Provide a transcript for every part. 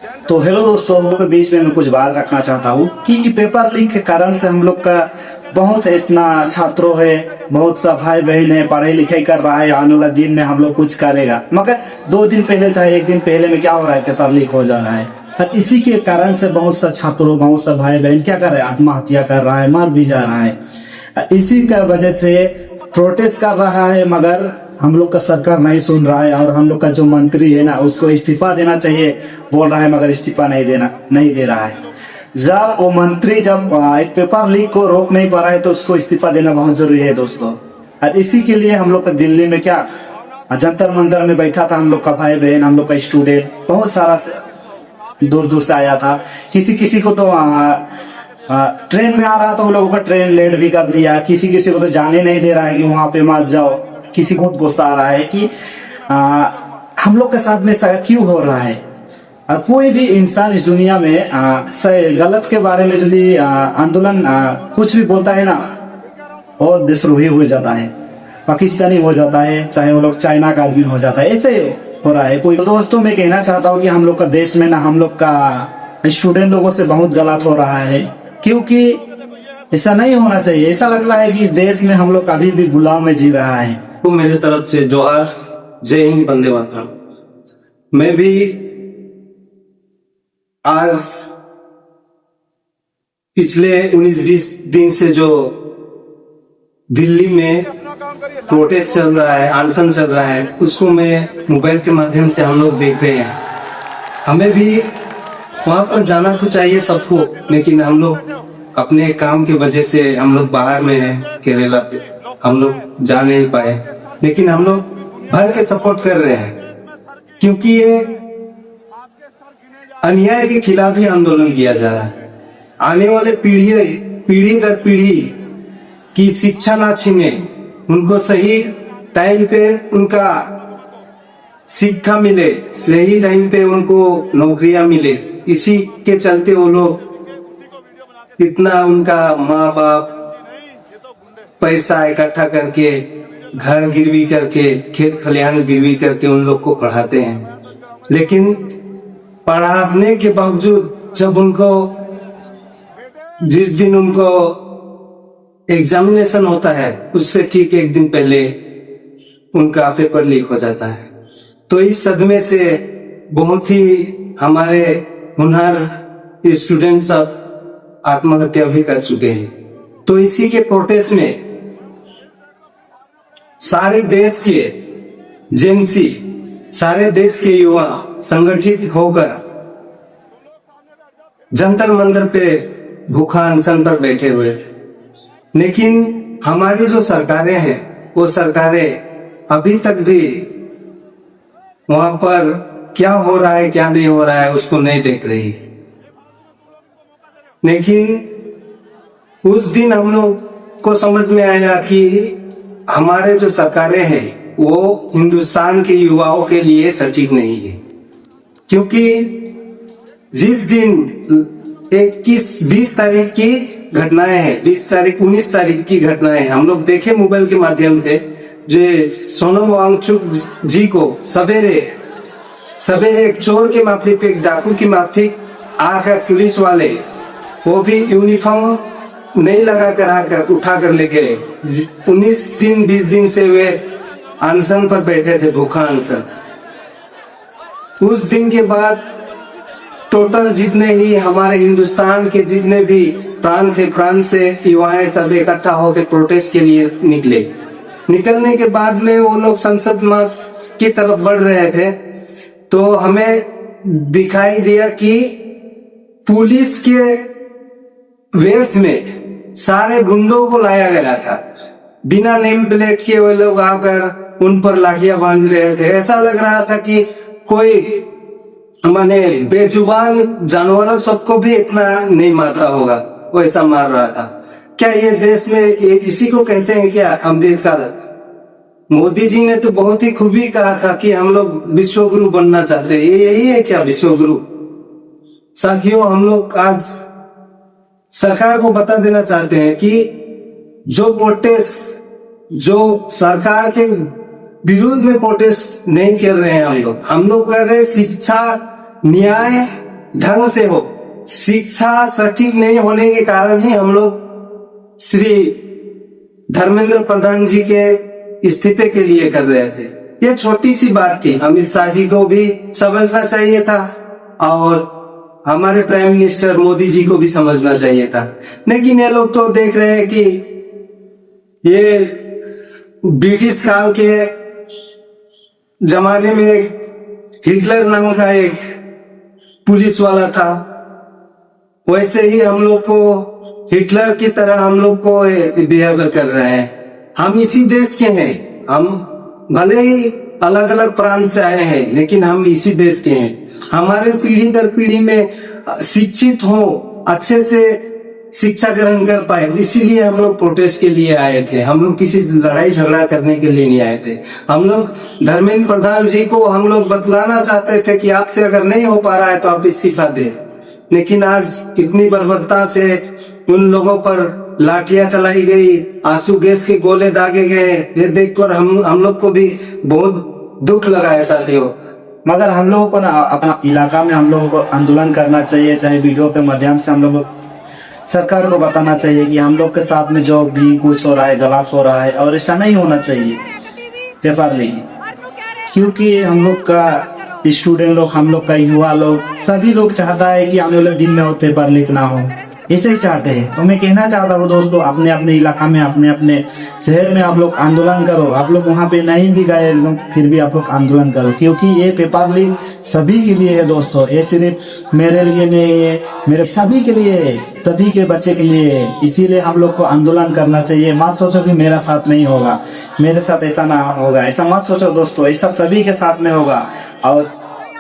तो हेलो दोस्तों, हम लोग के बीच में मैं कुछ बात रखना चाहता हूँ कि पेपर लीक के कारण से हम लोग का बहुत इतना छात्रों है, बहुत सा भाई बहन है, पढ़ाई लिखाई कर रहा है, आने वाला दिन में हम लोग कुछ करेगा, मगर 2 दिन पहले चाहे 1 दिन पहले में क्या हो रहा है, पेपर लीक हो जा रहा है। और इसी के कारण से बहुत सा छात्रों, बहुत सा भाई बहन क्या कर रहे हैं, आत्महत्या कर रहा है, मर भी जा रहा है। इसी का वजह से प्रोटेस्ट कर रहा है, मगर हम लोग का सरकार नहीं सुन रहा है। और हम लोग का जो मंत्री है ना, उसको इस्तीफा देना चाहिए बोल रहा है, मगर इस्तीफा नहीं दे रहा है। जब वो मंत्री जब एक पेपर लीक को रोक नहीं पा रहा है, तो उसको इस्तीफा देना बहुत जरूरी है दोस्तों। और इसी के लिए हम लोग का दिल्ली में क्या जंतर मंतर में बैठा था, हम लोग का भाई बहन, हम लोग का स्टूडेंट बहुत सारा दूर दूर से आया था। किसी को तो ट्रेन में आ रहा था, उन लोगों का ट्रेन लेट भी कर दिया। किसी को तो जाने नहीं दे रहा है कि वहां पे मत जाओ। किसी को गुस्सा आ रहा है कि हम लोग के साथ में ऐसा क्यों हो रहा है। कोई भी इंसान इस दुनिया में गलत के बारे में यदि आंदोलन कुछ भी बोलता है ना, और देशद्रोही हो जाता है, पाकिस्तानी हो जाता है, चाहे वो लोग चाइना का आदमी हो जाता है, ऐसे हो रहा है। कोई दोस्तों मैं कहना चाहता हूँ कि हम लोग का देश में ना, हम लोग का स्टूडेंट लोगों से बहुत गलत हो रहा है, क्योंकि ऐसा नहीं होना चाहिए। ऐसा लग रहा है कि इस देश में हम लोग अभी भी गुलाम में जी रहा है। तो मेरे तरफ से जोहार, जय हिंद, वंदे मातरम। मैं भी आज पिछले 19-20 दिन से जो दिल्ली में प्रोटेस्ट चल रहा है, अनशन चल रहा है, उसको मैं मोबाइल के माध्यम से हम लोग देख रहे हैं। हमें भी वहां पर जाना तो चाहिए सबको, लेकिन हम लोग अपने काम की वजह से हम लोग बाहर में हैं, केरला पे हम लोग जा नहीं पाए। लेकिन हम लोग भर के सपोर्ट कर रहे हैं, क्योंकि ये अन्याय के खिलाफ ही आंदोलन किया जा रहा है। आने वाले पीढ़ी दर पीढ़ी की शिक्षा ना छीने, उनको सही टाइम पे उनका शिक्षा मिले, सही टाइम पे उनको नौकरियां मिले। इसी के चलते वो लोग इतना, उनका माँ बाप पैसा इकट्ठा करके, घर गिरवी करके, खेत खलिहान गिरवी करके उन लोग को पढ़ाते हैं। लेकिन पढ़ाने के बावजूद जब उनको, जिस दिन उनको एग्जामिनेशन होता है, उससे ठीक 1 दिन पहले उनका पेपर लीक हो जाता है। तो इस सदमे से बहुत ही हमारे हुनर स्टूडेंट सब आत्महत्या भी कर चुके हैं। तो इसी के प्रोटेस्ट में सारे देश के जेंसी, सारे देश के युवा संगठित होकर जंतर मंतर पे भूखा अनशन पर बैठे हुए थे। लेकिन हमारी जो सरकारें हैं, वो सरकारें अभी तक भी वहां पर क्या हो रहा है, क्या नहीं हो रहा है, उसको नहीं देख रही। लेकिन उस दिन हम लोग को समझ में आया कि हमारे जो सरकारें हैं वो हिंदुस्तान के युवाओं के लिए सटीक नहीं है। क्योंकि जिस दिन 20 तारीख की घटनाएं हैं, 20 तारीख 19 तारीख की घटनाएं हम लोग देखे मोबाइल के माध्यम से, जो सोनम वांगचुक जी को सवेरे एक चोर के माफिक पे, एक डाकू की माफिक आकर पुलिस वाले, वो भी यूनिफॉर्म नहीं लगा कर आकर उठा कर ले गए। 20 दिन से वे अनशन पर बैठे थे, भूखा अनशन। उस दिन के बाद टोटल जितने ही हमारे हिंदुस्तान के जितने भी प्रांत थे, प्रांत से युवाएं सब इकट्ठा होकर प्रोटेस्ट के लिए निकले। निकलने के बाद में वो लोग संसद मार्च की तरफ बढ़ रहे थे, तो हमें दिखाई दिया कि पुलिस के वेश में सारे गुंडों को लाया गया था। बिना नेम प्लेट के वो लोग आकर उन पर लाठियां बांध रहे थे। ऐसा लग रहा था कि कोई माने बेजुबान जानवरों सबको भी इतना नहीं मारता होगा, वो ऐसा मार रहा था। क्या ये देश में इसी को कहते हैं क्या अम्बेडकर? मोदी जी ने तो बहुत ही खूबी कहा था कि हम लोग विश्वगुरु बनना चाहते हैं। ये यही है क्या विश्वगुरु? साथियों, हम लोग आज सरकार को बता देना चाहते हैं कि जो प्रोटेस्ट, जो सरकार के विरोध में प्रोटेस्ट नहीं कर रहे हैं, हम लोग कर रहे हैं शिक्षा, न्याय ढंग से हो। शिक्षा सटीक नहीं होने के कारण ही हम लोग श्री धर्मेंद्र प्रधान जी के इस्तीफे के लिए कर रहे थे। ये छोटी सी बात थी, अमित शाह जी को भी समझना चाहिए था और हमारे प्राइम मिनिस्टर मोदी जी को भी समझना चाहिए था। लेकिन ये लोग तो देख रहे हैं कि ये ब्रिटिश काल के जमाने में हिटलर नाम का एक पुलिस वाला था, वैसे ही हम लोग को हिटलर की तरह हम लोग को बिहेव कर रहे हैं। हम इसी देश के हैं, हम भले ही अलग अलग प्रांत से आए हैं लेकिन हम इसी देश के हैं। हमारे पीढ़ी दर पीढ़ी में शिक्षित हो, अच्छे से शिक्षा ग्रहण कर पाए, इसीलिए हम लोग प्रोटेस्ट के लिए आए थे। हम लोग किसी लड़ाई झगड़ा करने के लिए नहीं आए थे। हम लोग धर्मेंद्र प्रधान जी को हम लोग बतलाना चाहते थे कि आपसे अगर नहीं हो पा रहा है तो आप इस्तीफा दें। लेकिन आज इतनी बर्बरता से उन लोगों पर लाठियां चलाई गई, आंसू गैस के गोले दागे गए, ये देखकर हम लोग को भी बहुत दुख लगा है साथियों। मगर हम लोगों को ना अपना इलाका में हम लोगों को आंदोलन करना चाहिए, चाहे वीडियो के माध्यम से हम लोग सरकार को बताना चाहिए कि हम लोग के साथ में जो भी कुछ हो रहा है गलत हो रहा है और ऐसा नहीं होना चाहिए पेपर लीक। क्योंकि हम लोग का स्टूडेंट लोग, हम लोग का युवा लोग, सभी लोग चाहता है कि आने वाले दिन में वो पेपर लीक ना हो, ऐसे ही चाहते हैं। तो मैं कहना चाहता हूँ दोस्तों, अपने अपने इलाका में, अपने अपने शहर में आप लोग आंदोलन करो। आप लोग वहाँ पे नहीं भी गए फिर भी आप लोग आंदोलन करो, क्योंकि ये पेपर लीक सभी के लिए है दोस्तों। ये सिर्फ मेरे लिए नहीं है, मेरे सभी के लिए है, सभी के बच्चे के लिए है। इसीलिए हम लोग को आंदोलन करना चाहिए। मत सोचो कि मेरा साथ नहीं होगा, मेरे साथ ऐसा ना होगा, ऐसा मत सोचो दोस्तों, ऐसा सभी के साथ में होगा। और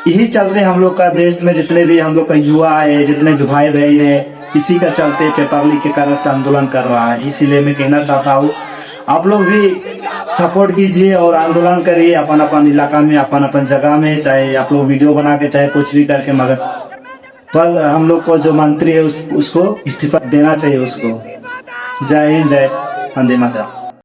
यही चलते हम लोग का देश में जितने भी हम लोग का युवा है, जितने भी भाई बहन है, इसी का चलते पेपर लीक के कारण से आंदोलन कर रहा है। इसीलिए मैं कहना चाहता हूँ आप लोग भी सपोर्ट कीजिए और आंदोलन करिए अपन अपन इलाका में, अपन अपन जगह में, चाहे आप लोग वीडियो बना के, चाहे कुछ भी करके, मगर कल हम लोग को जो मंत्री है उसको इस्तीफा देना चाहिए उसको। जय हिंद, जय वंदे मातरम।